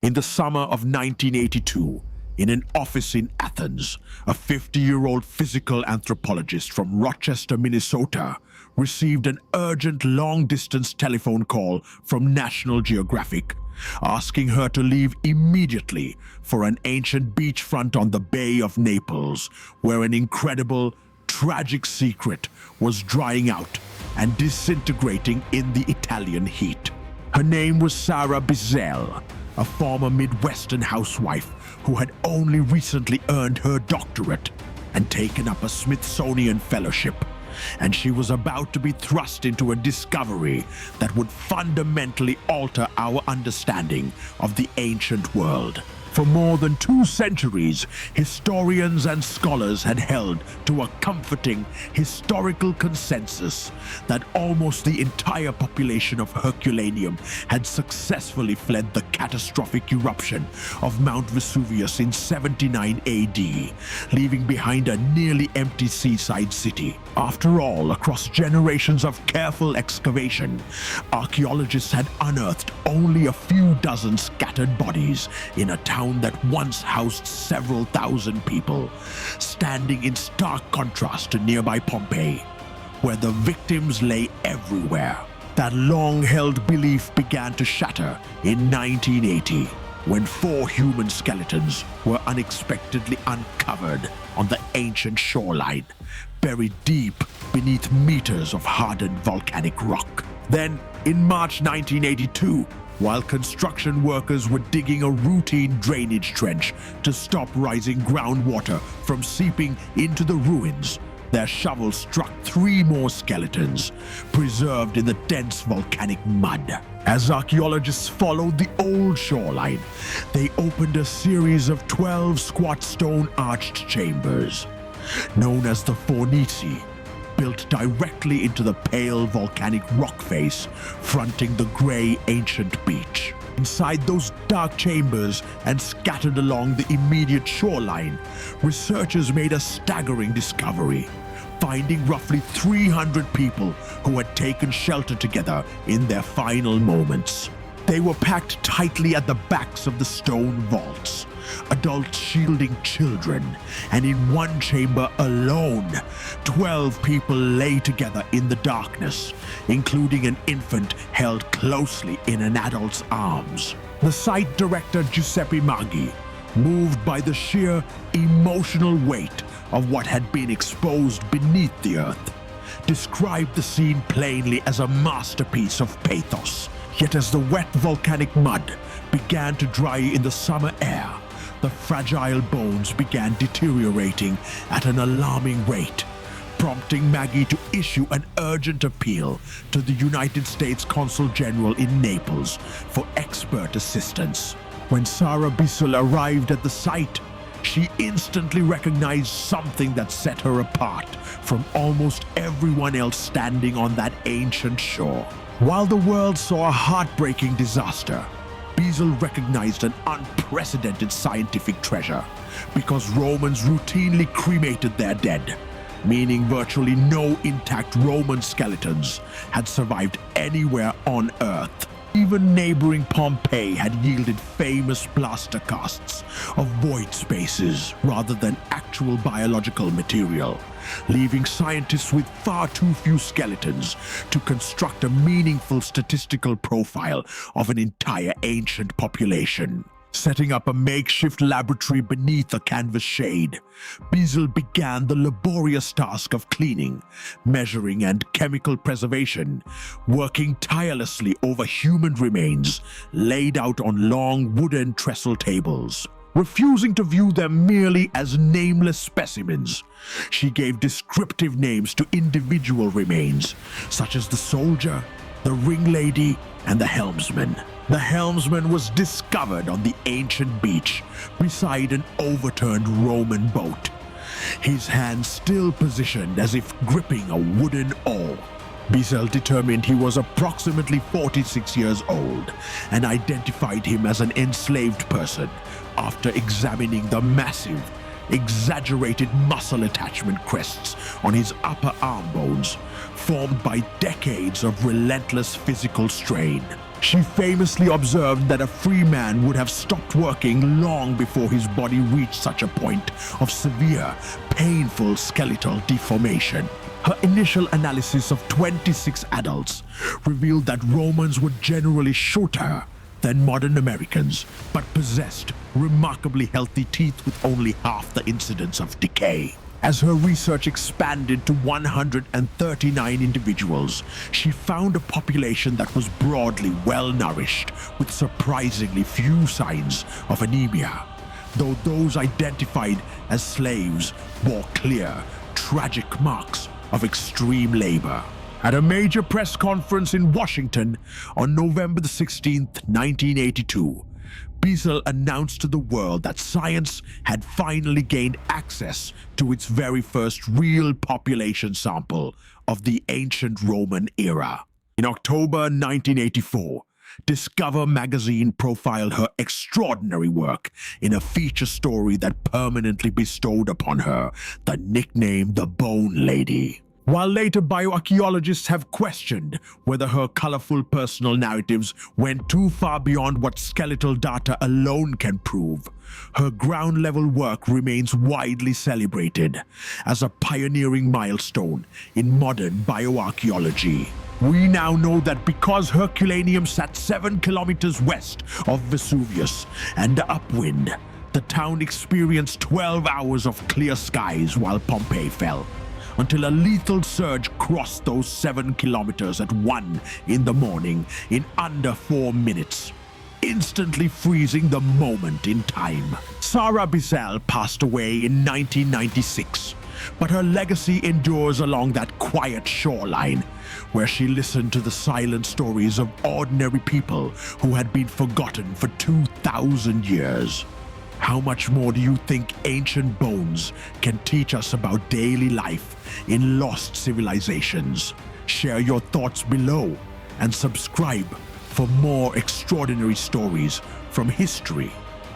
In the summer of 1982, in an office in Athens, a 50-year-old physical anthropologist from Rochester, Minnesota, received an urgent long-distance telephone call from National Geographic, asking her to leave immediately for an ancient beachfront on the Bay of Naples, where an incredible, tragic secret was drying out and disintegrating in the Italian heat. Her name was Sara Bisel, a former Midwestern housewife who had only recently earned her doctorate and taken up a Smithsonian fellowship, and she was about to be thrust into a discovery that would fundamentally alter our understanding of the ancient world. For more than 2 centuries, historians and scholars had held to a comforting historical consensus that almost the entire population of Herculaneum had successfully fled the catastrophic eruption of Mount Vesuvius in 79 AD, leaving behind a nearly empty seaside city. After all, across generations of careful excavation, archaeologists had unearthed only a few dozen scattered bodies in a town that once housed several thousand people, standing in stark contrast to nearby Pompeii, where the victims lay everywhere. That long-held belief began to shatter in 1980, when 4 human skeletons were unexpectedly uncovered on the ancient shoreline, buried deep beneath meters of hardened volcanic rock. Then, in March 1982, while construction workers were digging a routine drainage trench to stop rising groundwater from seeping into the ruins, their shovels struck 3 more skeletons, preserved in the dense volcanic mud. As archaeologists followed the old shoreline, they opened a series of 12 squat stone arched chambers, known as the fornici, built directly into the pale volcanic rock face fronting the gray ancient beach. Inside those dark chambers and scattered along the immediate shoreline, researchers made a staggering discovery, finding roughly 300 people who had taken shelter together in their final moments. They were packed tightly at the backs of the stone vaults, adults shielding children, and in one chamber alone, 12 people lay together in the darkness, including an infant held closely in an adult's arms. The site director, Giuseppe Maggi, moved by the sheer emotional weight of what had been exposed beneath the earth, described the scene plainly as a masterpiece of pathos. Yet as the wet volcanic mud began to dry in the summer air, the fragile bones began deteriorating at an alarming rate, prompting Maggi to issue an urgent appeal to the United States Consul General in Naples for expert assistance. When Sara Bisel arrived at the site, she instantly recognized something that set her apart from almost everyone else standing on that ancient shore. While the world saw a heartbreaking disaster, Bisel recognized an unprecedented scientific treasure because Romans routinely cremated their dead, meaning virtually no intact Roman skeletons had survived anywhere on Earth. Even neighboring Pompeii had yielded famous plaster casts of void spaces rather than actual biological material, leaving scientists with far too few skeletons to construct a meaningful statistical profile of an entire ancient population. Setting up a makeshift laboratory beneath a canvas shade, Bisel began the laborious task of cleaning, measuring, and chemical preservation, working tirelessly over human remains laid out on long wooden trestle tables. Refusing to view them merely as nameless specimens, she gave descriptive names to individual remains, such as the soldier, the ringlady, and the helmsman. The helmsman was discovered on the ancient beach beside an overturned Roman boat, his hand still positioned as if gripping a wooden oar. Bisel determined he was approximately 46 years old and identified him as an enslaved person after examining the massive, exaggerated muscle attachment crests on his upper arm bones, formed by decades of relentless physical strain. She famously observed that a free man would have stopped working long before his body reached such a point of severe, painful skeletal deformation. Her initial analysis of 26 adults revealed that Romans were generally shorter than modern Americans, but possessed remarkably healthy teeth with only half the incidence of decay. As her research expanded to 139 individuals, she found a population that was broadly well-nourished, with surprisingly few signs of anemia, though those identified as slaves bore clear, tragic marks of extreme labor. At a major press conference in Washington on November 16, 1982, Bisel announced to the world that science had finally gained access to its very first real population sample of the ancient Roman era. In October 1984, Discover magazine profiled her extraordinary work in a feature story that permanently bestowed upon her the nickname the Bone Lady. While later bioarchaeologists have questioned whether her colorful personal narratives went too far beyond what skeletal data alone can prove, her ground-level work remains widely celebrated as a pioneering milestone in modern bioarchaeology. We now know that because Herculaneum sat 7 kilometers west of Vesuvius and upwind, the town experienced 12 hours of clear skies while Pompeii fell, until a lethal surge crossed those 7 kilometers at 1 in the morning in under 4 minutes, instantly freezing the moment in time. Sara Bisel passed away in 1996, but her legacy endures along that quiet shoreline, where she listened to the silent stories of ordinary people who had been forgotten for 2,000 years. How much more do you think ancient bones can teach us about daily life in lost civilizations? Share your thoughts below and subscribe for more extraordinary stories from history.